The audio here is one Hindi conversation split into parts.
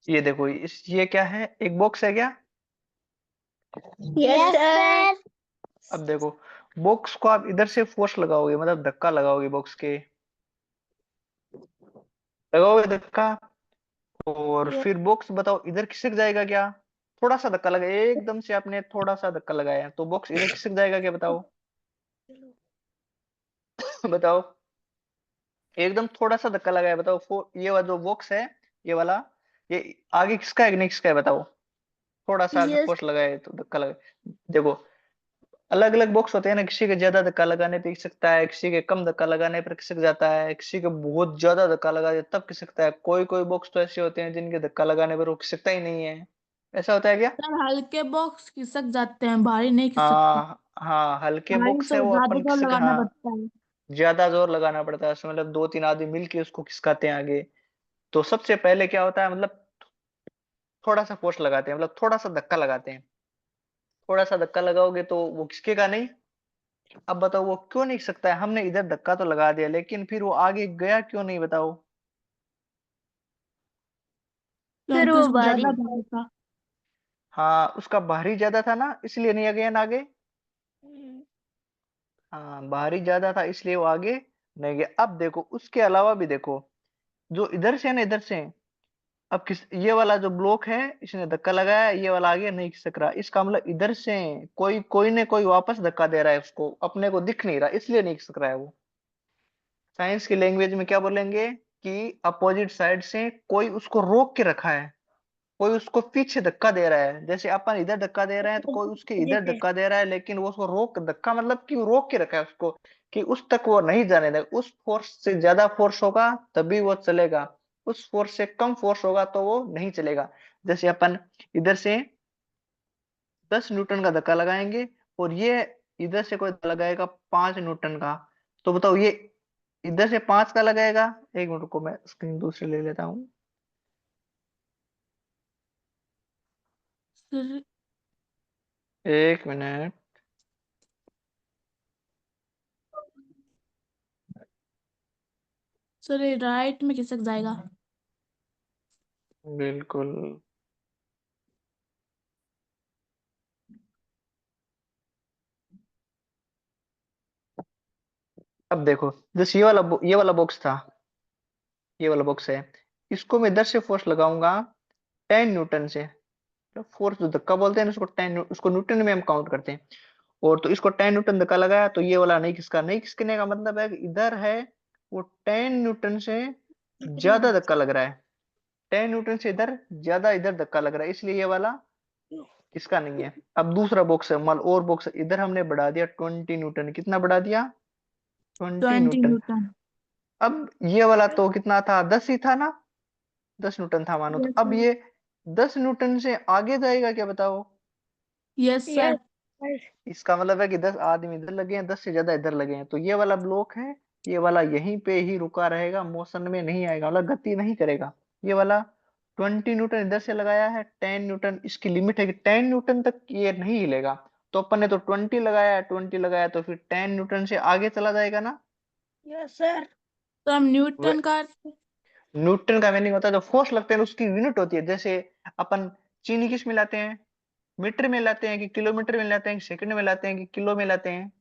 ये देखो, ये क्या है, एक बॉक्स है क्या? Yes sir. अब देखो, बॉक्स को आप इधर से फोर्स लगाओगे, मतलब धक्का लगाओगे बॉक्स के, लगाओगे धक्का, और यस। फिर बॉक्स बताओ इधर खिसक जाएगा क्या? थोड़ा सा धक्का लगाया, एकदम से आपने थोड़ा सा धक्का लगाया तो बॉक्स इधर खिसक जाएगा क्या, बताओ? बताओ, एकदम थोड़ा सा धक्का लगाया, बताओ ये वाला जो बॉक्स है, ये वाला, ये आगे किसका है कि नहीं किसका है, बताओ? थोड़ा सा अगर यस। फोर्स लगाए तो धक्का लगा। देखो, अलग अलग बॉक्स होते हैं ना, किसी के ज्यादा धक्का लगाने पे खिसकता है, किसी के कम धक्का लगाने पर खिसक जाता है, किसी के बहुत ज्यादा धक्का लगा दे तब खिसकता है, कोई कोई बॉक्स तो ऐसे होते हैं जिनके धक्का लगाने पर वो खिसकता ही नहीं है। ऐसा होता है क्या? सर हल्के बॉक्स खिसक जाते हैं, भारी नहीं खिसकते। हाँ हाँ, हल्के भारी बॉक्स है तो वो ज्यादा अपन जोर खिसक, लगाना हाँ, पड़ता है। ज्यादा जोर लगाना पड़ता है उसमें, मतलब दो तीन आदमी मिलके उसको खिसकाते हैं आगे। तो सबसे पहले क्या होता है, मतलब थोड़ा सा फोर्स लगाते हैं, मतलब थोड़ा सा धक्का लगाते हैं। थोड़ा सा धक्का लगाओगे तो वो खिसकेगा नहीं। अब बताओ वो क्यों नहीं खिसकता है? हमने इधर धक्का तो लगा दिया, लेकिन फिर वो आगे गया क्यों नहीं, बताओ? सर वो ज्यादा भारी था। हाँ, उसका भारी ज्यादा था ना, इसलिए नहीं गया ना आगे। हाँ, भारी ज्यादा था इसलिए वो आगे नहीं गया। अब देखो, उसके अलावा भी देखो, जो इधर से है ना, इधर से, अब किस, ये वाला जो ब्लॉक है, इसने धक्का लगाया, ये वाला आगे नहीं खिसक रहा, इसका मतलब इधर से कोई कोई ने कोई वापस धक्का दे रहा है उसको, अपने को दिख नहीं रहा, इसलिए नहीं खिसक रहा है वो। साइंस की लैंग्वेज में क्या बोलेंगे कि अपोजिट साइड से कोई उसको रोक के रखा है, कोई उसको पीछे धक्का दे रहा है, जैसे अपन इधर धक्का दे रहे हैं तो कोई उसके इधर धक्का दे रहा है, लेकिन वो उसको रोक, धक्का मतलब कि वो रोक के रखा है उसको, कि उस तक वो नहीं जाने देगा। उस फोर्स से ज्यादा फोर्स होगा तभी वो चलेगा, उस फोर्स से कम फोर्स होगा तो वो नहीं चलेगा। जैसे अपन इधर से 10 न्यूटन का धक्का लगाएंगे, और ये इधर से कोई लगाएगा 5 न्यूटन का, तो बताओ ये इधर से 5 का लगाएगा। एक मिनट को, मैं स्क्रीन दूसरी ले लेता हूँ। सर। एक मिनट। सर ये राइट में खिसक जाएगा। बिल्कुल। अब देखो, जैसे ये वाला बॉक्स था, ये वाला बॉक्स है, इसको मैं इधर से फोर्स लगाऊंगा 10 न्यूटन से। फोर्स जो धक्का बोलते हैं ना, उसको 10, उसको न्यूटन में हम काउंट करते हैं। और तो इसको 10 न्यूटन धक्का लगाया तो ये वाला नहीं खिसका, नहीं खिसकने का मतलब है कि इधर है वो 10 न्यूटन से ज्यादा धक्का लग रहा है, 10 न्यूटन से इधर ज्यादा इधर धक्का लग रहा है, इसलिए ये वाला इसका नहीं है। अब दूसरा बॉक्स है, मान और बॉक्स है, इधर हमने बढ़ा दिया 20 न्यूटन, कितना बढ़ा दिया? Twenty 20 Newton Newton. अब ये वाला तो कितना था, 10 ही था ना, 10 न्यूटन था मानो, तो यस अब सर। ये 10 न्यूटन से आगे जाएगा क्या, बताओ? Yes sir. इसका मतलब है कि 10 आदमी इधर लगे हैं, 10 से ज्यादा इधर लगे हैं, तो ये वाला ब्लॉक है, ये वाला यहीं पे ही रुका रहेगा, मोशन में नहीं आएगा, मतलब गति नहीं करेगा। ये वाला 20 न्यूटन इधर से लगाया है, 10 न्यूटन इसकी लिमिट है कि 10 न्यूटन तक ये नहीं हिलेगा। तो अपन ने तो 20 लगाया, 20 लगाया तो फिर 10 न्यूटन से आगे चला जाएगा ना। Yes sir. तो हम न्यूटन का। न्यूटन का मीनिंग होता है जो फोर्स लगते हैं उसकी यूनिट होती है। जैसे अपन चीनी किस में लाते हैं, मीटर में लाते हैं कि किलोमीटर में लाते हैं कि सेकंड में लाते हैं कि किलो में लाते हैं?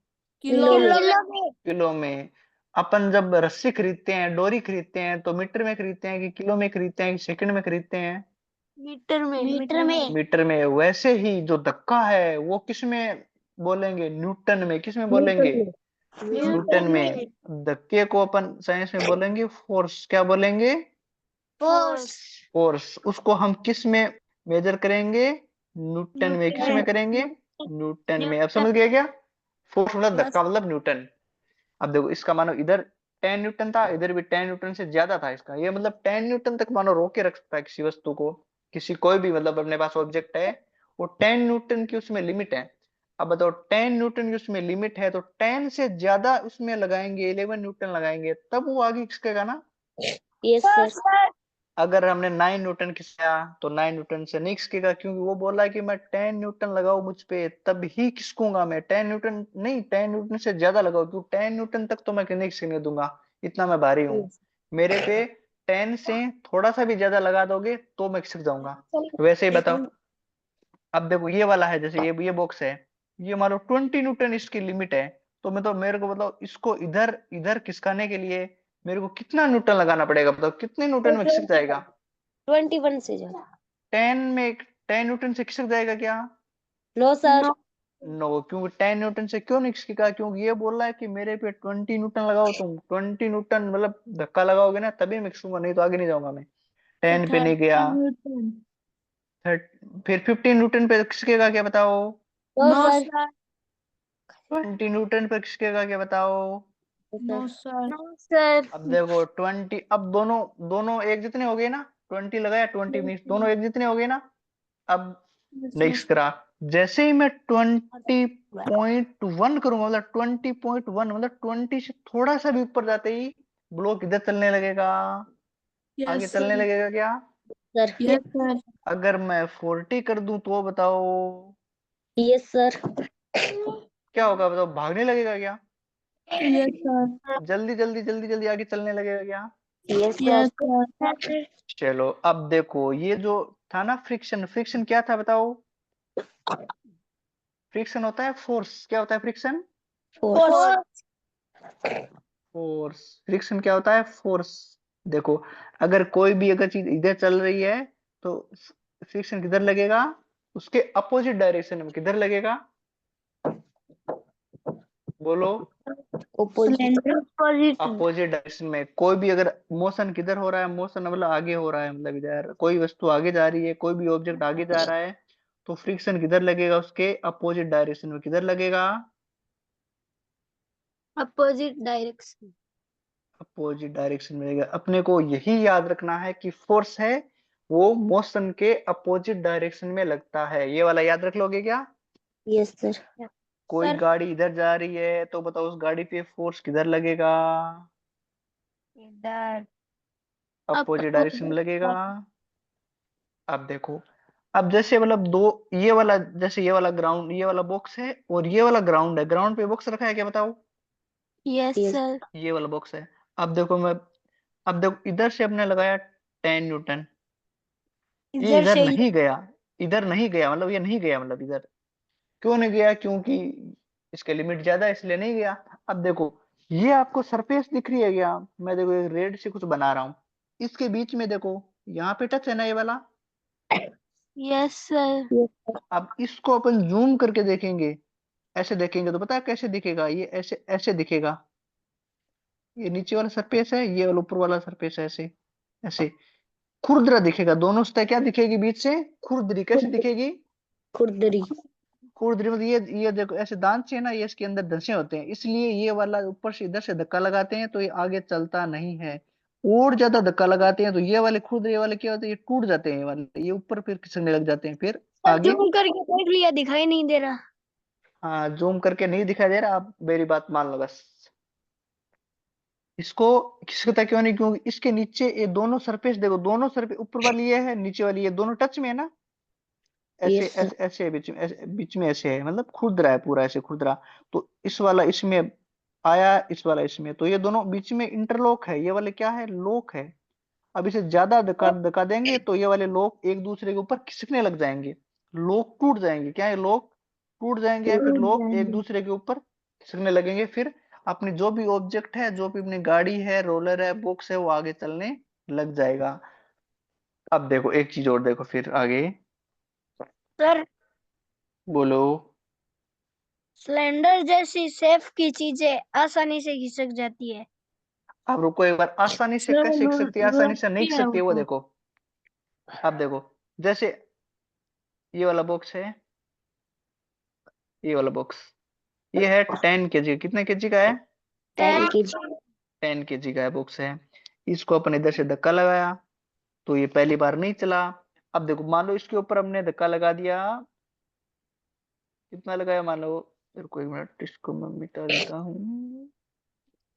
किलो में। किलो में। अपन जब रस्सी खरीदते हैं, डोरी खरीदते हैं, तो मीटर में खरीदते हैं कि किलो में खरीदते हैं कि सेकंड में खरीदते हैं? मीटर में। मीटर में। वैसे ही जो धक्का है वो किस में बोलेंगे, न्यूटन में। किस में बोलेंगे? न्यूटन में। न्यूटन न्यूटन में। में। धक्के को अपन साइंस में बोलेंगे फोर्स, क्या बोलेंगे? फोर्स। फोर्स। उसको हम किस में मेजर करेंगे? न्यूटन में। किस न्यूटन। में करेंगे? न्यूटन में। अब न्यूटन। समझ गया क्या? फोर्स मतलब यस। धक्का मतलब न्यूटन। अब देखो, इसका मानो इधर 10 न्यूटन था, इधर भी 10 न्यूटन से ज्यादा था इसका, ये मतलब 10 न्यूटन तक मानो रोक के रख सकता है किसी वस्तु को, किसी कोई भी, मतलब अपने पास ऑब्जेक्ट है, वो 10 न्यूटन की उसमें लिमिट है। अब बताओ, 10 न्यूटन की उसमें लिमिट है तो 10 से ज्यादा उसमें लगाएंगे, 11 न्यूटन लगाएंगे तब वो आगे खिसकेगा ना। Yes sir. अगर हमने 9 न्यूटन खिंचाया तो 9 न्यूटन से नहीं खिसकेगा, क्योंकि वो बोला है कि मैं 10 न्यूटन लगाऊ मुझ पे तब ही खिसकूंगा मैं, 10 न्यूटन नहीं, 10 न्यूटन से ज्यादा लगाओ, क्योंकि 10 न्यूटन तक तो मैं नहीं खिसकने दूंगा, इतना मैं भारी हूँ। मेरे पे 10 से थोड़ा सा भी ज्यादा लगा दोगे तो मैं खिसक जाऊंगा। वैसे ही बताओ। अब देखो ये वाला है, जैसे ये बॉक्स है, ये मान लो 20 न्यूटन इसकी लिमिट है। तो मैं तो मेरे को बताओ इसको इधर इधर खिसकाने के लिए मेरे को कितना न्यूटन लगाना पड़ेगा, बताओ कितने न्यूटन में खिसक जाएगा? 21 से ज्यादा। 10 में 10 न्यूटन से खिसक जाएगा क्या? No sir. नो, क्योंकि 10 न्यूटन से क्यों नहीं खिसकेगा? क्योंकि ये बोल रहा है कि मेरे पे 20 न्यूटन लगाओ, तुम 20 न्यूटन मतलब धक्का लगाओगे ना तभी मैं खिसकूंगा, नहीं तो आगे नहीं जाऊंगा मैं। 10 पे नहीं गया। 30 न्यूटन। फिर 15 न्यूटन पे खिसकेगा क्या बताओ? No no sir. Sir. 20 newton पे खिसकेगा क्या बताओ? No sir. सर। अब देखो 20, अब दोनों दोनों एक जितने हो गए ना, 20 लगाया 20 मिनट, दोनों एक जितने हो गए ना। अब नेक्स्ट करा, जैसे ही मैं 20.1 करूंगा, मतलब 20.1 मतलब 20 से थोड़ा सा भी ऊपर जाते ही ब्लॉक इधर चलने लगेगा, आगे यस चलने सर। लगेगा क्या? सर। Yes sir. अगर मैं 40 कर दूं तो बताओ यस सर। क्या होगा? बताओ भागने लगेगा क्या? Yes sir. जल्दी जल्दी जल्दी जल्दी आगे चलने लगेगा क्या? Yes yes sir. सर। चलो अब देखो, ये जो था ना फ्रिक्शन, फ्रिक्शन क्या था बताओ? फ्रिक्शन होता है फोर्स। क्या होता है फ्रिक्शन? फोर्स। फोर्स। फ्रिक्शन क्या होता है? फोर्स। देखो, अगर कोई भी अगर चीज इधर चल रही है तो फ्रिक्शन किधर लगेगा? उसके अपोजिट डायरेक्शन में किधर लगेगा? बोलो। ऑपोजिट। अपोजिट डायरेक्शन में। कोई भी अगर मोशन किधर हो रहा है, मोशन मतलब आगे हो रहा है, मतलब इधर कोई वस्तु आगे जा रही है, कोई भी ऑब्जेक्ट आगे जा रहा है, तो फ्रिक्शन किधर लगेगा? उसके अपोजिट डायरेक्शन में किधर लगेगा? Opposite direction. अपोजिट डायरेक्शन में लगेगा। अपने को यही याद रखना है कि फोर्स है वो मोशन के अपोजिट डायरेक्शन में लगता है। ये वाला याद रख लोगे क्या? Yes sir. कोई गाड़ी इधर जा रही है तो बताओ उस गाड़ी पे फोर्स किधर लगेगा? इधर। अपोजिट डायरेक्शन में लगेगा। अब देखो, अब जैसे मतलब दो, ये वाला जैसे ये वाला ग्राउंड, ये वाला बॉक्स है और ये वाला ग्राउंड है, ग्राउंड पे बॉक्स रखा है क्या बताओ? Yes sir. ये वाला बॉक्स है। अब देखो मैं, अब देखो इधर से हमने लगाया 10 न्यूटन, ये इधर इधर से नहीं गया, इधर नहीं गया, मतलब ये नहीं गया, मतलब इधर क्यों नहीं गया? क्योंकि इसका लिमिट ज्यादा है इसलिए नहीं गया। अब देखो, ये आपको सरफेस दिख रही है क्या? मैं देखो एक रेड से कुछ बना रहा हूँ, इसके बीच में देखो यहाँ पे टच है ना ये वाला। Yes sir. अब इसको अपन जूम करके देखेंगे, ऐसे देखेंगे तो पता है कैसे दिखेगा? ये ऐसे ऐसे दिखेगा। ये नीचे वाला सरफेस है, ये वाला ऊपर वाला सरफेस है, ऐसे ऐसे खुरदरा दिखेगा। दोनों सतह क्या दिखेगी बीच से? खुरदरी। कैसे दिखेगी? खुरदरी। खुरदरी मतलब ये देखो ऐसे दांत से ना, ये इसके अंदर धंसे होते हैं, इसलिए ये वाला ऊपर से इधर से धक्का लगाते हैं तो ये आगे चलता नहीं है। और ज्यादा धक्का लगाते हैं तो ये वाले खुरदरे वाले क्या होते हैं, ये टूट जाते हैं, ये वाले ये ऊपर फिर खिसकने लग जाते हैं फिर सर आगे। जूम करके देख लिया, दिखाई नहीं दे रहा। हाँ, जूम करके नहीं दिखाई दे रहा, आप मेरी बात मान लो बस। इसको खिसकता क्यों नहीं? क्योंकि इसके नीचे ये दोनों सरफेस देखो, दोनों सरफेस, ऊपर वाली ये है, नीचे वाली ये, दोनों टच में है ना। ऐसे यस सर। ऐसे ऐसे है बीच में, ऐसे बीच में ऐसे है, मतलब खुरद रहा है पूरा ऐसे खुरद रहा। तो इस वाला इसमें आया, इस वाला इसमें, तो ये दोनों बीच में इंटरलॉक है, ये वाले क्या है? लॉक है। अब इसे ज्यादा धक्का धक्का देंगे तो ये वाले लॉक एक दूसरे के ऊपर खिसकने लग जाएंगे, लॉक टूट जाएंगे। क्या है? लॉक टूट जाएंगे या फिर टूट लॉक एक जाएंगे। दूसरे के ऊपर खिसकने लगेंगे, फिर अपनी जो भी ऑब्जेक्ट है, जो भी अपनी गाड़ी है, रोलर है, बॉक्स है, वो आगे चलने लग जाएगा। अब देखो एक चीज और देखो फिर आगे। सर बोलो। सिलेंडर जैसी शेप की चीजें आसानी से खिसक जाती है। अब रुको एक बार, आसानी से कैसे सीख सकती है, आसानी से नहीं रोटी सीख है सकती वो है वो तो। देखो। अब देखो, जैसे ये वाला बॉक्स है, ये वाला बॉक्स, ये है 10 kg, कितने केजी का है? 10 kg। 10 kg का है बॉक्स है। इसको अपन इधर से धक्का लगाया तो ये पहली बार नहीं चला। अब देखो मान लो इसके ऊपर हमने धक्का लगा दिया, कितना लगाया मान लो, फिर कोई मिनट इसको मैं मिटा देता हूँ।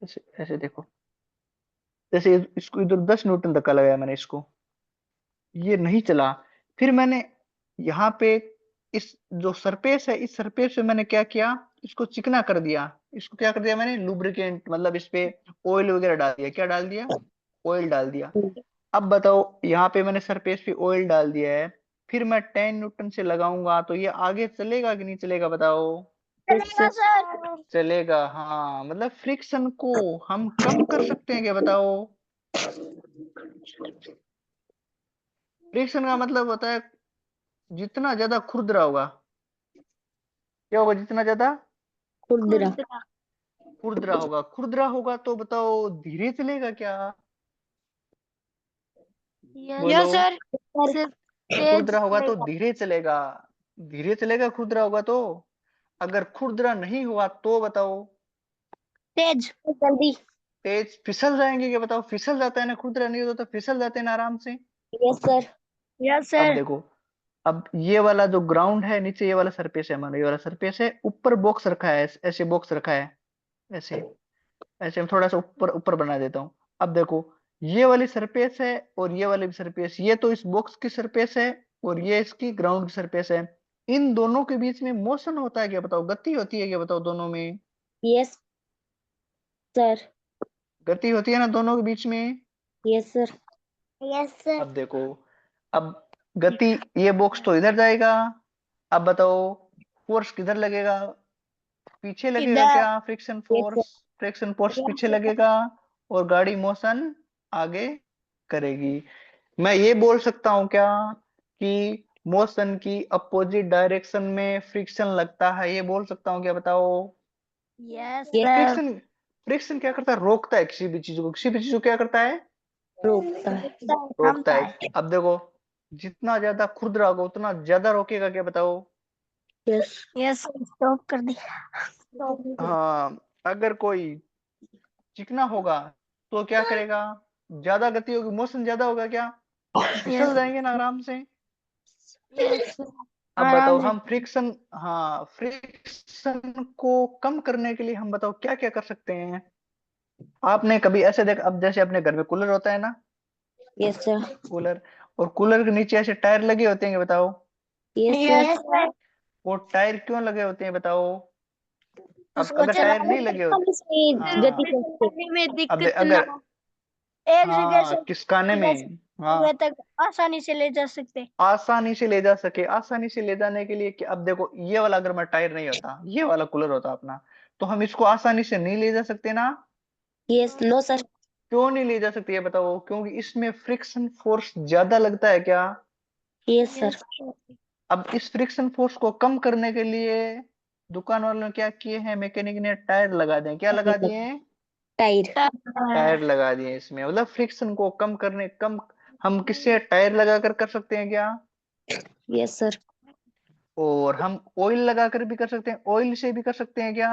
ऐसे ऐसे देखो, जैसे इसको इधर 10 न्यूटन धक्का लगाया मैंने इसको, ये नहीं चला। फिर मैंने यहाँ पे इस जो सरफेस है, इस सरफेस पे मैंने क्या किया? इसको चिकना कर दिया। इसको क्या कर दिया मैंने? लुब्रिकेंट, मतलब इस पे ऑयल वगैरह डाल दिया। क्या डाल दिया? ऑयल डाल दिया। अब बताओ, यहाँ पे मैंने सरफेस पे ऑयल डाल दिया है, फिर मैं 10 न्यूटन से लगाऊंगा तो ये आगे चलेगा कि नहीं चलेगा बताओ? चलेगा सर। चलेगा। हाँ, मतलब फ्रिक्शन को हम कम कर सकते हैं क्या बताओ? फ्रिक्शन का मतलब होता है जितना ज्यादा खुरदरा होगा, क्या होगा? जितना ज्यादा खुरदरा। खुरदरा होगा, खुरदरा होगा तो बताओ धीरे चलेगा क्या? बोलो। Yes sir. सिर्फ तेज खुरदरा होगा तो चलेगा। धीरे चलेगा। धीरे चलेगा खुरदरा होगा तो। अगर खुरदरा नहीं हुआ तो बताओ? तेज जल्दी। तेज फिसल जाएंगे क्या बताओ? फिसल जाता है ना, खुरदरा नहीं होता तो फिसल जाते हैं ना आराम से। Yes sir. यस अब सर। देखो, अब ये वाला जो ग्राउंड है, नीचे ये वाला सरफेस है हमारा, ये वाला सरफेस है, ऊपर बॉक्स रखा है, ऐसे बॉक्स रखा है, ऐसे। ऐसे मैं थोड़ा सा ऊपर ऊपर बना देता हूँ। अब देखो, ये वाली सरफेस है और ये वाली भी सरफेस, ये तो इस बॉक्स की सरफेस है और ये इसकी ग्राउंड की सरफेस है। इन दोनों के बीच में मोशन होता है क्या बताओ? गति होती है क्या बताओ दोनों में? Yes sir. गति होती है ना दोनों के बीच में? Yes sir. Yes sir. अब देखो, अब गति, ये बॉक्स तो इधर जाएगा। अब बताओ, फोर्स किधर लगेगा? पीछे लगेगा इधर। क्या? Friction yes force. Sir. Friction force yes पीछे सर। लगेगा और गाड़ी मोशन आगे करेगी। मैं ये बोल सकता हूँ क्या कि मोशन की अपोजिट डायरेक्शन में फ्रिक्शन लगता है? ये बोल सकता हूँ क्या बताओ? Yes sir. फ्रिक्शन, फ्रिक्शन क्या करता है? रोकता है किसी भी चीज को, किसी भी चीज को क्या करता है? रोकता है। रोकता थमता है। है। अब देखो, जितना ज्यादा खुरदरा होगा उतना ज्यादा रोकेगा क्या बताओ? यस। यस स्टॉप कर दिया। स्टॉप। हाँ, अगर कोई चिकना होगा तो क्या करेगा? ज्यादा गति होगी, मोशन ज्यादा होगा क्या? फिसल यस। जाएंगे ना आराम से। यस अब बताओ, आराम से। हम फ्रिक्शन, हाँ, फ्रिक्शन को कम करने के लिए हम बताओ क्या क्या कर सकते हैं? आपने कभी ऐसे देख, अब जैसे अपने घर में कूलर होता है ना, यस सर। कूलर, और कूलर के नीचे ऐसे टायर लगे होते हैं बताओ? Yes sir. वो टायर क्यों लगे होते हैं बताओ? अब उसको अगर टायर चलाने नहीं लगे हो, में गति हाँ, करने में अब दिक्कत ना अगर, हो। एक जगह से हाँ, किसकाने दूसरी जगह से में, हाँ, जगह तक आसानी से ले जा सकते। आसानी से ले जा सके, आसानी से ले जाने के लिए कि अब देखो, ये वाला अगर मैं टायर नहीं होता, ये वाला कूलर होता अपना, तो हम इसको आसानी से नहीं ले जा सकते ना। Yes no sir. क्यों नहीं ले जा सकते ये बताओ? क्योंकि इसमें फ्रिक्शन फोर्स ज्यादा लगता है क्या? Yes sir. अब इस फ्रिक्शन फोर्स को कम करने के लिए दुकान वालों ने क्या किए हैं, मैकेनिक ने टायर लगा दिए। क्या लगा दिए हैं? टायर। टायर लगा दिए इसमें, मतलब फ्रिक्शन को कम करने, कम, हम किससे टायर लगा कर सकते हैं क्या? Yes sir. और हम ऑयल लगा कर भी कर सकते हैं, ऑयल से भी कर सकते हैं क्या?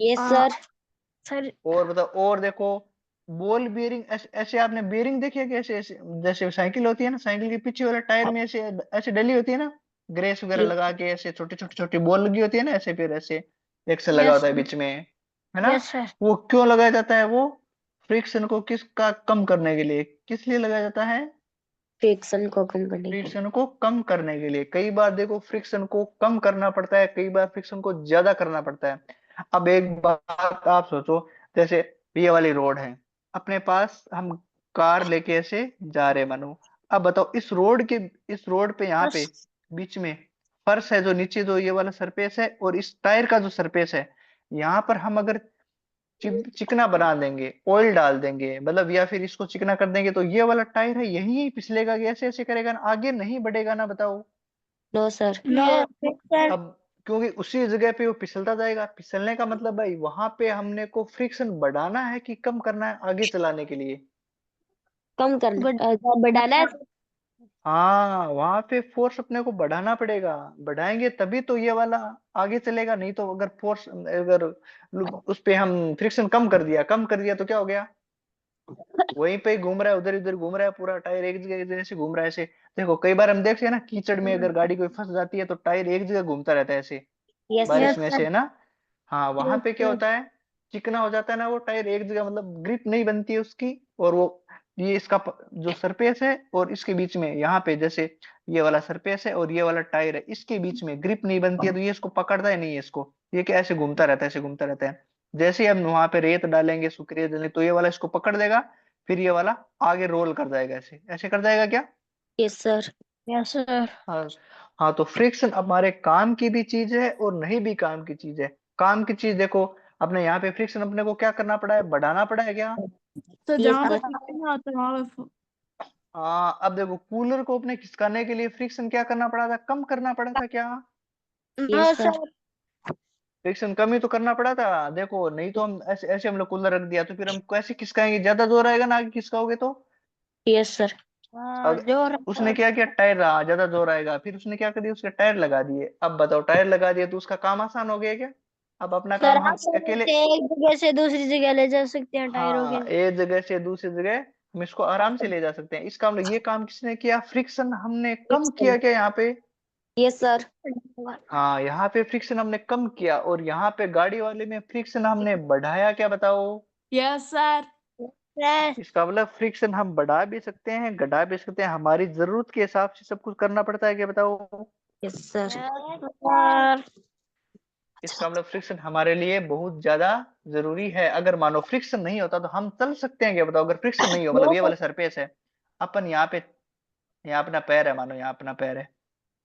Yes sir. सर। और बताओ, और देखो, बॉल बियरिंग, ऐसे आपने बियरिंग देखी है कि ऐसे ऐसे, जैसे साइकिल होती है ना, साइकिल के पीछे वाला टायर में ऐसे ऐसे डली होती है ना, ग्रेस वगैरह लगा के, ऐसे छोटी छोटी छोटी बॉल लगी होती है ना, ऐसे फिर ऐसे एक से लगा यस। होता है बीच में, है ना? Yes sir. वो क्यों लगाया जाता है? वो फ्रिक्शन को किसका कम करने के लिए, किस लिए लगाया जाता है? फ्रिक्शन को कम करने के लिए। फ्रिक्शन को कम करने के लिए। कई बार देखो, फ्रिक्शन को कम करना पड़ता है, कई बार फ्रिक्शन को ज्यादा करना पड़ता है। अब एक बात आप सोचो, जैसे ये वाली रोड है अपने पास, हम कार लेके ऐसे जा रहे मानो। अब बताओ, इस रोड के, इस रोड पे यहाँ पे बस। बीच में फर्श है, जो नीचे जो ये वाला सरफेस है, और इस टायर का जो सरफेस है, यहाँ पर हम अगर चिकना बना देंगे, ऑयल डाल देंगे मतलब, या फिर इसको चिकना कर देंगे, तो ये वाला टायर है यही यही फिसलेगा कि ऐसे ऐसे करेगा ना, आगे नहीं बढ़ेगा ना बताओ? No sir. No sir. अब क्योंकि उसी जगह पे वो फिसलता जाएगा, फिसलने का मतलब भाई वहां पे हमने को फ्रिक्शन बढ़ाना है कि कम करना है आगे चलाने के लिए? कम करना बढ़ाना है। हाँ, वहां पे फोर्स अपने को बढ़ाना पड़ेगा। बढ़ाएंगे तभी तो ये वाला आगे चलेगा, नहीं तो अगर फोर्स, अगर उस पे हम फ्रिक्शन कम कर दिया तो क्या हो गया? वहीं पे ही घूम रहा है, उधर इधर घूम रहा है, पूरा टायर एक जगह इधर ऐसे घूम रहा है ऐसे। देखो, कई बार हम देखते हैं ना, कीचड़ में अगर गाड़ी कोई फंस जाती है तो टायर एक जगह घूमता रहता है ऐसे, यस बारिश यस में सर। से, है ना? हाँ, वहां यस पे क्या सर। होता है, चिकना हो जाता है ना वो टायर एक जगह, मतलब ग्रिप नहीं बनती है उसकी। और वो, ये इसका जो सरफेस है और इसके बीच में, यहाँ पे जैसे ये वाला सरफेस है और ये वाला टायर है, इसके बीच में ग्रिप नहीं बनती है, तो ये इसको पकड़ता ही नहीं है इसको, ये क्या ऐसे घूमता रहता है, ऐसे घूमता रहता है। जैसे ही हम वहां पे रेत डालेंगे, सुखरेत डालेंगे, तो ये वाला इसको पकड़ देगा, फिर ये वाला आगे रोल कर जाएगा, ऐसे ऐसे कर जाएगा क्या? Yes sir. Yes sir. हाँ। हाँ, तो फ्रिक्शन हमारे काम की भी चीज है और नहीं भी काम की चीज है। काम की चीज देखो, अपने यहाँ पे फ्रिक्शन अपने को क्या करना पड़ा है, बढ़ाना पड़ा है क्या? तो यस जहाँ पे सर। फ्रिक्शन होता है वहां पे हाँ, अब देखो कूलर को अपने खिसकाने के लिए फ्रिक्शन क्या करना पड़ा था, कम करना पड़ा था क्या? No yes sir. फ्रिक्शन कम ही तो करना पड़ा था, देखो नहीं तो हम ऐसे ऐसे हम लोग कूलर रख दिया तो फिर हम कैसे खिसकाएंगे, ज्यादा जोर आएगा ना आगे खिसकाओगे तो। Yes sir. अब जोर। उसने क्या किया, टायर रहा, ज्यादा जोर आएगा, फिर उसने क्या कर दिया, उसके टायर लगा दिए। अब बताओ, टायर लगा दिए तो उसका काम आसान हो गया क्या? अब अपना सर काम हम हम सर अकेले, इसे एक जगह से दूसरी जगह ले जा सकते हैं टायरों के। हाँ, एक जगह से दूसरी जगह हम इसको आराम से ले जा सकते हैं। इसका मतलब ये काम किसने किया, फ्रिक्शन हमने कम किया क्या यहाँ पे? Yes sir. हाँ, यहाँ पे फ्रिक्शन हमने कम किया, और यहाँ पे गाड़ी वाले में फ्रिक्शन हमने बढ़ाया क्या, बताओ? Yes sir. सर। इसका मतलब फ्रिक्शन हम बढ़ा भी सकते हैं, घटा भी सकते हैं, हमारी जरूरत के हिसाब से सब कुछ करना पड़ता है क्या, बताओ? Yes sir. सर। इसका मतलब फ्रिक्शन हमारे लिए बहुत ज्यादा जरूरी है। अगर मानो फ्रिक्शन नहीं होता तो हम चल सकते हैं क्या, बताओ? अगर फ्रिक्शन नहीं हो, मतलब नो ये सर। वाला सरफेस है, अपन यहाँ पे, यहाँ अपना पैर है, मानो यहाँ अपना पैर है,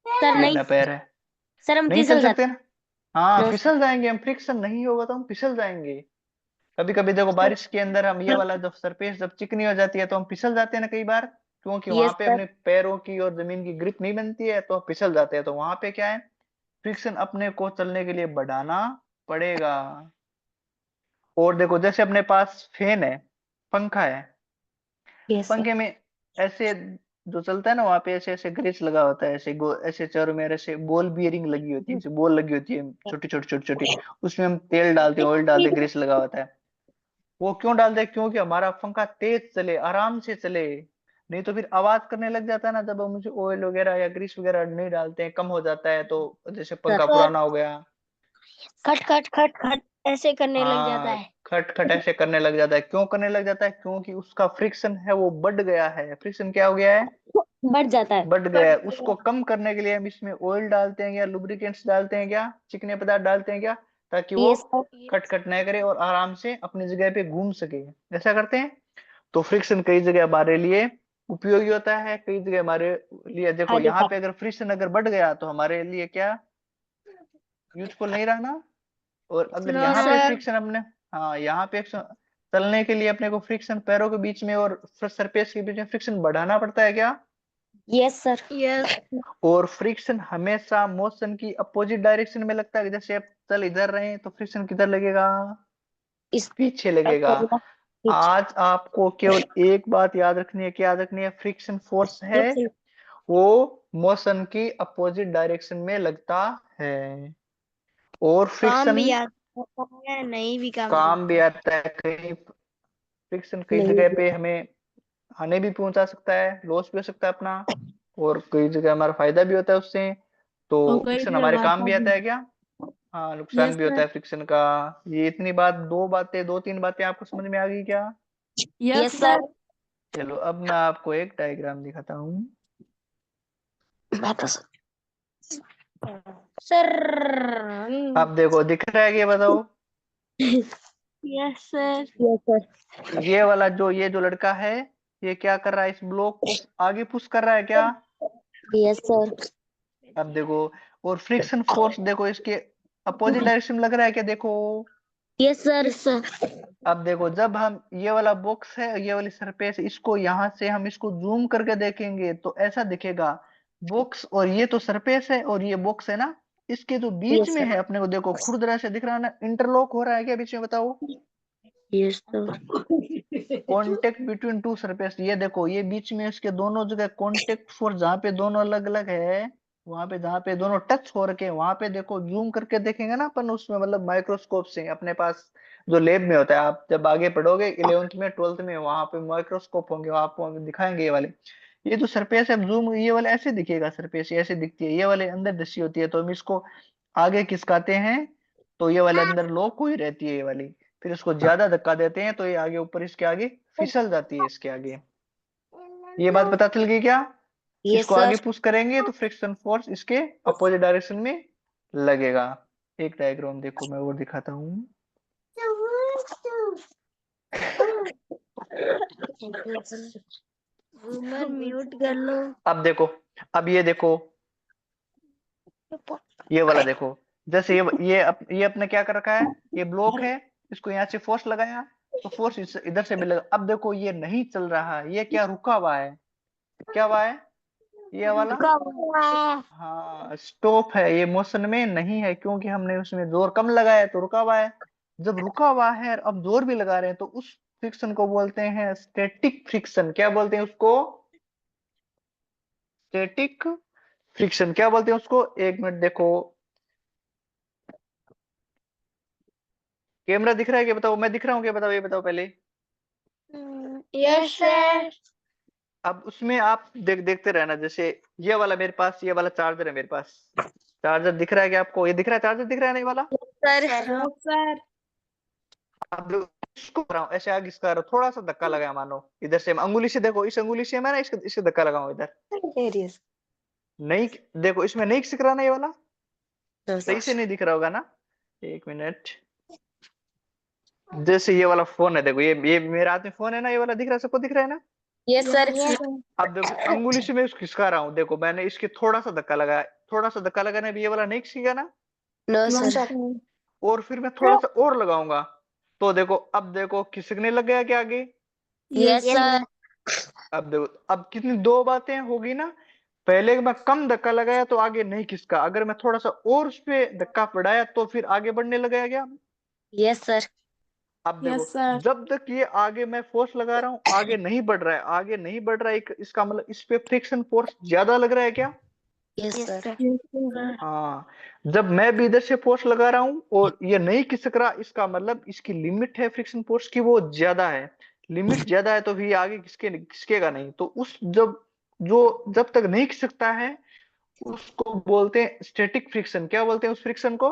सर ये नहीं। अपना पैर है, सर हम नहीं चल फिसल सकते जाते ना। हाँ, नो सर। फिसल जाएंगे हम, फ्रिक्शन नहीं होगा तो हम फिसल जाएंगे। कभी कभी देखो बारिश के अंदर हम ये वाला जब सरफेस जब चिकनी हो जाती है तो हम फिसल जाते हैं ना कई बार, क्योंकि वहां यस पे सर। अपने पैरों की और जमीन की ग्रिप नहीं बनती है तो हम फिसल जाते हैं। तो वहां पे क्या है, फ्रिक्शन अपने को चलने के लिए बढ़ाना पड़ेगा। और देखो, जैसे अपने पास फैन है, पंखा है, यस सर। पंखे में ऐसे जो चलता है ना, वहां पे ऐसे ऐसे ग्रीस लगा होता है, ऐसे ऐसे चारों में ऐसे बॉल बियरिंग लगी होती है, ऐसे बॉल लगी होती है, छोटी छोटी छोटी छोटी। उसमें हम तेल डालते हैं, ऑयल डालते हैं, ग्रीस लगा होता है। वो क्यों डालते हैं, क्योंकि हमारा पंखा तेज चले, आराम से चले। नहीं तो फिर आवाज करने लग जाता है ना, जब हम मुझे ऑयल वगैरह या ग्रीस वगैरह नहीं डालते हैं, कम हो जाता है तो, जैसे पंखा सर पुराना हो गया। खट खट खट खट ऐसे करने लग जाता हाँ, है। खट खट ऐसे करने लग जाता है, क्यों करने लग जाता है, क्योंकि उसका फ्रिक्शन है वो बढ़ गया है। फ्रिक्शन क्या हो गया है, बढ़ जाता है। बढ़ गया है। उसको कम करने के लिए हम इसमें ऑयल डालते हैं या लुब्रिकेंट्स डालते हैं क्या, चिकने पदार्थ डालते हैं क्या, ताकि वो यस सर। खट खट न करे और आराम से अपनी जगह पे घूम सके। ऐसा करते हैं। तो फ्रिक्शन कई जगह हमारे लिए उपयोगी होता है, कई जगह हमारे लिए, देखो यहाँ हानिकारक। पे अगर फ्रिक्शन अगर बढ़ गया तो हमारे लिए क्या यूजफुल नहीं रहा ना। और अगर नो यहाँ पे सर। फ्रिक्शन अपने, हाँ, यहाँ पे चलने के लिए अपने को फ्रिक्शन पैरों के बीच में और सरफेस के बीच में फ्रिक्शन बढ़ाना पड़ता है क्या? Yes sir. यस। और फ्रिक्शन हमेशा मोशन की अपोजिट डायरेक्शन में लगता है। जैसे आप चल इधर रहे हैं तो फ्रिक्शन किधर लगेगा, इस पीछे लगेगा। पीछे। आज आपको केवल एक बात याद रखनी है, क्या याद रखनी है, फ्रिक्शन फोर्स है यस सर। वो मोशन की अपोजिट डायरेक्शन में लगता है। और काम फ्रिक्शन भी आता है नहीं भी काम काम भी आता है। आता है, कहीं फ्रिक्शन कई नहीं जगह भी। पे हमें हानि भी पहुंचा सकता है, लॉस भी हो सकता है अपना, और कई जगह हमारा फायदा भी होता है उससे। तो और कई फ्रिक्शन जगह हमारे काम घाटा भी आता भी। है क्या? हाँ, नुकसान यस भी होता सर। है फ्रिक्शन का। ये इतनी बात, दो तीन बातें आपको समझ में आ गई क्या? Yes yes sir. सर। चलो, अब मैं आपको एक डायग्राम दिखाता हूँ। मैं तो सर। अब देखो, दिख रहा है कि, ये बताओ, यस सर। Yes sir. ये जो लड़का है, ये क्या कर रहा है, इस ब्लॉक को आगे पुश कर रहा है क्या? Yes sir. अब देखो, और फ्रिक्शन फोर्स देखो इसके अपोजिट डायरेक्शन में लग रहा है क्या, देखो। Yes sir. सर। अब देखो, जब हम ये वाला बॉक्स है, ये वाली सरफेस, इसको यहाँ से हम इसको जूम करके देखेंगे तो ऐसा दिखेगा। बॉक्स और ये तो सरफेस है और ये बॉक्स है ना, इसके जो बीच यस में सर। है अपने को देखो खुरदरा से दिख रहा है ना, इंटरलॉक हो रहा है क्या बीच में, बताओ? Yes sir. Contact between two surface, ये देखो, ये बीच में इसके दोनों जगह कॉन्टेक्ट फोर्स, जहाँ पे दोनों अलग अलग है, वहां पे जहाँ पे दोनों टच हो रखे हैं, वहां पे देखो जूम करके देखेंगे ना अपन उसमें, मतलब माइक्रोस्कोप से अपने पास जो लैब में होता है, आप जब आगे पढ़ोगे 11th में 12th में, वहां पे माइक्रोस्कोप होंगे, वहां आपको दिखाएंगे ये वाले। ये जो सरफेस है जूम, ये वाले ऐसे दिखेगा, सरफेस ऐसे दिखती है, ये वाले अंदर धसी होती है, तो हम इसको आगे खिसकाते हैं तो ये वाले अंदर लॉक हुई रहती है ये वाली। फिर इसको ज्यादा धक्का देते हैं तो ये आगे ऊपर इसके आगे फिसल जाती है, इसके आगे। ये बात पता चल गई क्या? यस इसको आगे सर। पुश करेंगे तो फ्रिक्शन फोर्स इसके अपोजिट डायरेक्शन में लगेगा। एक डायग्राम देखो, मैं और दिखाता हूँ। उमर म्यूट कर लो। अब देखो, अब ये देखो, ये वाला देखो, जैसे ये अपने क्या कर रखा है, ये ब्लॉक है, इसको यहाँ से फोर्स लगाया तो फोर्स इधर से भी लगा। अब देखो ये नहीं चल रहा है, ये क्या रुका हुआ है, क्या हुआ है ये वाला, रुका हुआ है। हाँ स्टॉप है, ये मोशन में नहीं है क्योंकि हमने उसमें जोर कम लगाया है, तो रुका हुआ है। जब रुका हुआ है और अब जोर भी लगा रहे हैं तो उस फ्रिक्शन को बोलते हैं स्टैटिक फ्रिक्शन। क्या बोलते हैं उसको, स्टैटिक फ्रिक्शन। क्या बोलते हैं उसको, एक मिनट देखो, कैमरा दिख रहा है क्या बताओ, मैं दिख रहा हूँ क्या बताओ, ये बताओ पहले। Yes sir. अब उसमें आप देखते रहना, जैसे ये वाला मेरे पास, ये वाला चार्जर है मेरे पास, चार्जर दिख रहा है क्या आपको, ये दिख रहा है चार्जर, दिख रहा है ना ये वाला। सर सर अब इसको कर रहा हूँ ऐसे आगे इसका थोड़ा सा धक्का लगाया, मानो इधर से मैं अंगुली से, देखो इस अंगुली से मैं ना इसके धक्का लगाऊं इधर, नहीं देखो इसमें नहीं खिसक रहा ना ये वाला, सही से नहीं दिख रहा होगा ना, एक मिनट। जैसे ये वाला फोन है, देखो ये मेरे हाथ में फोन है ना, ये वाला दिख रहा है, सबको दिख रहा है ना। Yes sir. अब देखो अंगुली से मैं उसको खिसका रहा हूँ, देखो मैंने इसके थोड़ा सा धक्का लगाया, थोड़ा सा धक्का लगाने भी ये वाला नहीं खिसेगा ना, नो सर। और फिर मैं थोड़ा सा और लगाऊंगा तो देखो, अब देखो खिसकने लग गया क्या आगे। Yes sir. अब देखो, अब कितनी दो बातें होगी ना, पहले मैं कम धक्का लगाया तो आगे नहीं खिसका, अगर मैं थोड़ा सा और उस पे धक्का पड़ाया तो फिर आगे बढ़ने लगा गया। Yes sir. अब देखो, यस सर जब तक ये आगे मैं फोर्स लगा रहा हूँ आगे नहीं बढ़ रहा है, आगे नहीं बढ़ रहा है, इसका मतलब इस पे फ्रिक्शन फोर्स ज्यादा लग रहा है क्या। Yes sir. यस सर हाँ, जब मैं भी इधर से फोर्स लगा रहा हूँ और ये नहीं खिसक रहा, इसका मतलब इसकी लिमिट है फ्रिक्शन फोर्स की वो ज्यादा है, लिमिट ज्यादा है तो भी आगे खिसकेगा नहीं, तो उस जब तक नहीं खिसकता है उसको बोलते हैं स्टैटिक फ्रिक्शन। क्या बोलते हैं उस फ्रिक्शन को,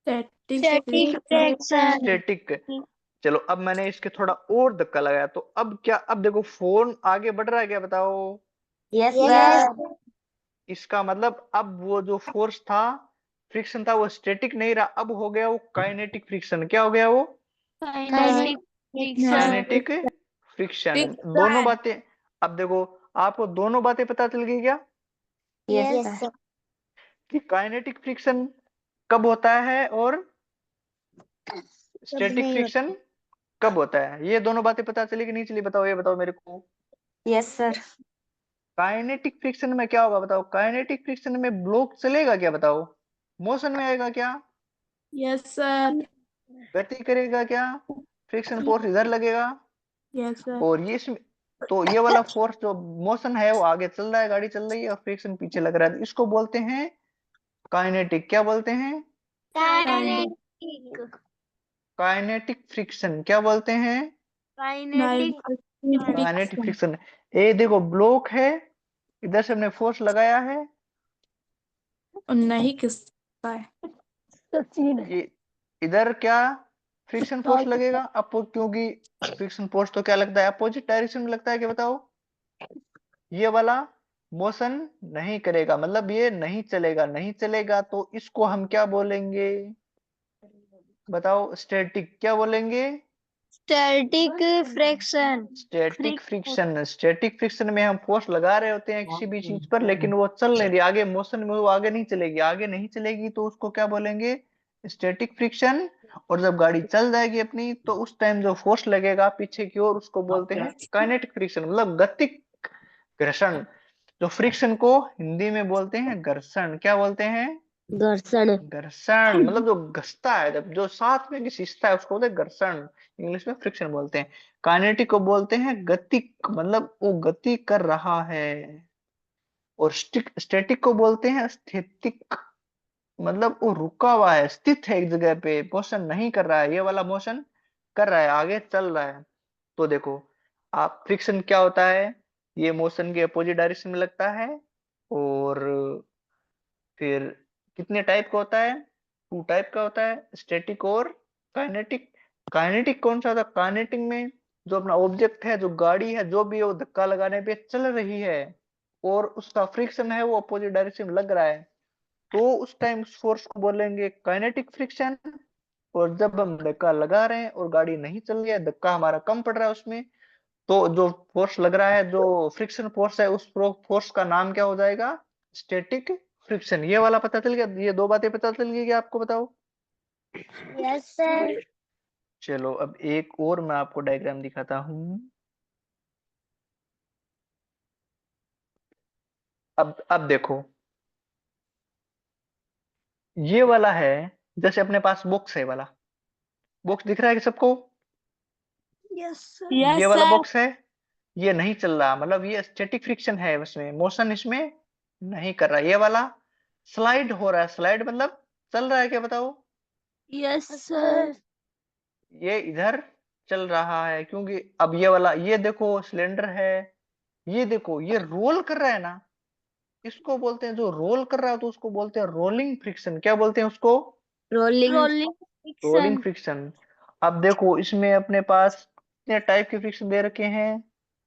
स्टैटिक फ्रिक्शन। स्टैटिक। चलो अब मैंने इसके थोड़ा और धक्का लगाया तो अब क्या, अब देखो फोन आगे बढ़ रहा है क्या बताओ। Yes sir. इसका मतलब अब वो जो फोर्स था, फ्रिक्शन था, वो स्टैटिक नहीं रहा, अब हो गया वो काइनेटिक फ्रिक्शन। क्या हो गया वो, काइनेटिक फ्रिक्शन। Kinetic friction. दोनों बातें, अब देखो आपको दोनों बातें पता चल गई क्या, यस सर। कि काइनेटिक फ्रिक्शन कब होता है और सब स्टैटिक नहीं फ्रिक्शन होता। कब होता है, ये दोनों बातें पता चली कि नहीं चली बताओ, ये बताओ मेरे को। Yes sir. काइनेटिक फ्रिक्शन में क्या होगा बताओ, काइनेटिक फ्रिक्शन में ब्लॉक चलेगा क्या बताओ, मोशन में आएगा क्या, यस सर गति करेगा क्या, फ्रिक्शन फोर्स इधर लगेगा, यस सर और ये इसमें, तो ये वाला फोर्स जो मोशन है वो आगे चल रहा है, गाड़ी चल रही है, और फ्रिक्शन पीछे लग रहा है, इसको बोलते हैं काइनेटिक। क्या बोलते हैं, काइनेटिक। Kinetic friction. क्या बोलते हैं, काइनेटिक काइनेटिक फ्रिक्शन फ्रिक्शन। ये देखो ब्लॉक है, इधर से हमने फोर्स लगाया है, और नहीं किसका है ये इधर क्या फ्रिक्शन फोर्स लगेगा अपो, क्योंकि फ्रिक्शन फोर्स तो क्या लगता है, अपोजिट डायरेक्शन में लगता है, क्या बताओ, ये वाला मोशन नहीं करेगा, मतलब ये नहीं चलेगा, नहीं चलेगा तो इसको हम क्या बोलेंगे बताओ, स्टैटिक। क्या बोलेंगे, static friction. Static friction. Static friction में हम फोर्स लगा रहे होते हैं किसी भी चीज पर, लेकिन वो चल नहीं रही आगे, मोशन में वो आगे नहीं चलेगी, आगे नहीं चलेगी तो उसको क्या बोलेंगे, स्टैटिक फ्रिक्शन। और जब गाड़ी चल जाएगी अपनी तो उस टाइम जो फोर्स लगेगा पीछे की ओर उसको बोलते हैं काइनेटिक फ्रिक्शन, मतलब गतिक घर्षण। जो फ्रिक्शन को हिंदी में बोलते हैं घर्षण। क्या बोलते हैं, घर्षण। घर्षण, मतलब जो घसता है, जब जो साथ में घिसता है उसको बोलते हैं घर्षण, इंग्लिश में फ्रिक्शन बोलते हैं। काइनेटिक को बोलते हैं गतिक, मतलब वो गति कर रहा है, और स्टैटिक को बोलते हैं स्थितिक, मतलब वो रुका हुआ है, स्थित है एक जगह पे, मोशन नहीं कर रहा है, ये वाला मोशन कर रहा है, आगे चल रहा है। तो देखो आप फ्रिक्शन क्या होता है, ये मोशन के अपोजिट डायरेक्शन में लगता है, और फिर कितने टाइप का होता है, टू टाइप का होता है, स्टैटिक और काइनेटिक। काइनेटिक कौन सा था, काइनेटिक में जो अपना ऑब्जेक्ट है, जो गाड़ी है, जो भी है, वो धक्का लगाने पे चल रही है और उसका फ्रिक्शन है वो अपोजिट डायरेक्शन में लग रहा है, तो उस टाइम उस फोर्स को बोलेंगे काइनेटिक फ्रिक्शन। और जब हम धक्का लगा रहे हैं और गाड़ी नहीं चल रही है, धक्का हमारा कम पड़ रहा है उसमें, तो जो फोर्स लग रहा है, जो फ्रिक्शन फोर्स है, उस फोर्स का नाम क्या हो जाएगा? Static friction. ये वाला पता चल गया? ये दो बातें पता चल गई क्या आपको? बताओ। Yes sir. चलो अब एक और मैं आपको डायग्राम दिखाता हूँ। अब देखो, ये वाला है, जैसे अपने पास बॉक्स है, वाला बॉक्स दिख रहा है कि सबको? Yes sir. ये यस वाला सर। बॉक्स है, ये नहीं चल रहा, मतलब ये स्टैटिक फ्रिक्शन है, उसमें मोशन इसमें नहीं कर रहा। ये वाला स्लाइड हो रहा है, स्लाइड मतलब चल रहा है क्या? बताओ। Yes sir. सर। ये इधर चल रहा है, क्योंकि अब ये वाला, ये देखो सिलेंडर है, ये देखो ये रोल कर रहा है ना, इसको बोलते हैं, जो रोल कर रहा है तो उसको बोलते हैं रोलिंग फ्रिक्शन। क्या बोलते हैं उसको? Rolling rolling rolling friction. Friction. अब देखो इसमें अपने पास कितने टाइप के फ्रिक्शन दे रखे हैं?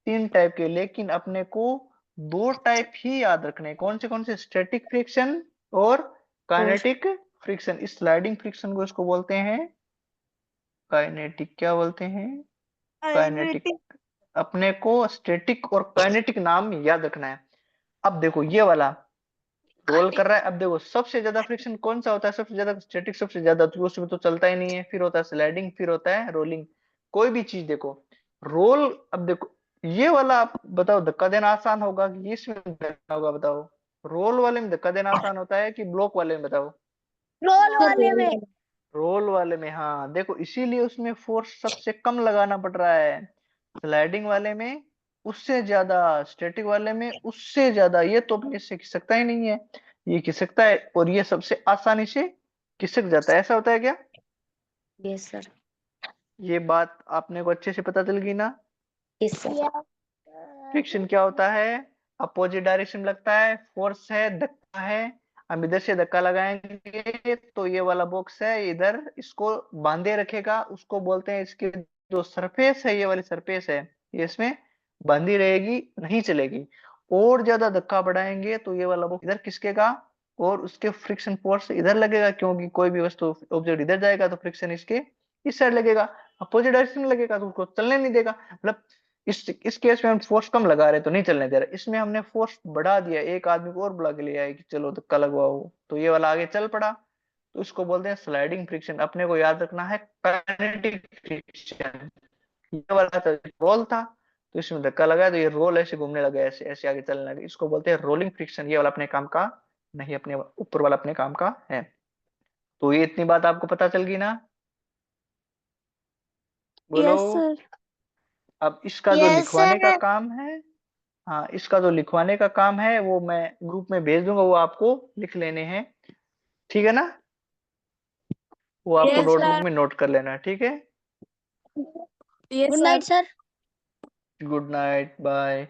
3 टाइप के, लेकिन अपने को 2 टाइप ही याद रखने हैं। कौन से? स्टैटिक फ्रिक्शन और काइनेटिक फ्रिक्शन। इस स्लाइडिंग फ्रिक्शन को इसको बोलते हैं काइनेटिक। क्या बोलते हैं? काइनेटिक। अपने को स्टैटिक और काइनेटिक नाम याद रखना है। अब देखो ये वाला रोल कर रहा है, अब देखो सबसे ज्यादा फ्रिक्शन कौन सा होता है? सबसे ज्यादा स्टैटिक, सबसे ज्यादा, तो उसमें तो चलता ही नहीं है। फिर होता है स्लाइडिंग, फिर होता है रोलिंग। कोई भी चीज देखो, रोल, अब देखो ये वाला, आप बताओ धक्का देना आसान होगा कि इसमें धक्का होगा? बताओ। रोल वाले में धक्का देना आसान होता है कि ब्लॉक वाले में? बताओ। रोल वाले में। रोल वाले में। हाँ देखो, इसीलिए उसमें फोर्स सबसे कम लगाना पड़ रहा है। स्लाइडिंग वाले में उससे ज्यादा, स्टैटिक वाले में उससे ज्यादा। ये तो अपने से खिसकता ही नहीं है, ये खिसकता है, और ये सबसे आसानी से खिसक जाता है। ऐसा होता है क्या? Yes sir. ये बात आपने को अच्छे से पता चल गई ना? Yes sir. फ्रिक्शन क्या होता है? अपोजिट डायरेक्शन में लगता है, फोर्स है, धक्का है। हम इधर से धक्का लगाएंगे तो ये वाला बॉक्स है इधर इसको बांधे रखेगा, उसको बोलते हैं, इसकी जो सरफेस है, ये वाली सरफेस है, ये इसमें बंधी रहेगी, नहीं चलेगी। और ज्यादा धक्का बढ़ाएंगे तो ये वाला बॉक्स इधर खिसकेगा, और उसके फ्रिक्शन फोर्स इधर लगेगा, क्योंकि कोई भी वस्तु, ऑब्जेक्ट इधर जाएगा तो फ्रिक्शन इसके इस साइड लगेगा। अपोजिट डायरेक्शन में लगेगा तो उसको चलने नहीं देगा। मतलब इस केस में हम फोर्स कम लगा रहे तो नहीं चलने दे रहे, इसमें हमने फोर्स बढ़ा दिया, एक आदमी को और बुला के ले आए कि चलो धक्का लगवाओ, तो ये वाला आगे चल पड़ा। तो इसको बोलते हैं स्लाइडिंग फ्रिक्शन। अपने को याद रखना है काइनेटिक फ्रिक्शन। ये वाला तो रोल था, तो इसमें धक्का लगा तो ये रोल ऐसे घूमने लगा, ऐसे ऐसे आगे चलने लगे, इसको बोलते हैं रोलिंग फ्रिक्शन। ये वाला अपने काम का नहीं, अपने ऊपर वाला अपने काम का है। तो ये इतनी बात आपको पता चल गई ना? बोलो। Yes sir. अब इसका जो यस लिखवाने का सर। काम है, हाँ इसका जो लिखवाने का काम है वो मैं ग्रुप में भेज दूंगा, वो आपको लिख लेने हैं, ठीक है ना? वो आपको यस नोटबुक सर। में नोट कर लेना है, ठीक है? Yes good sir. Night sir. Good night, bye.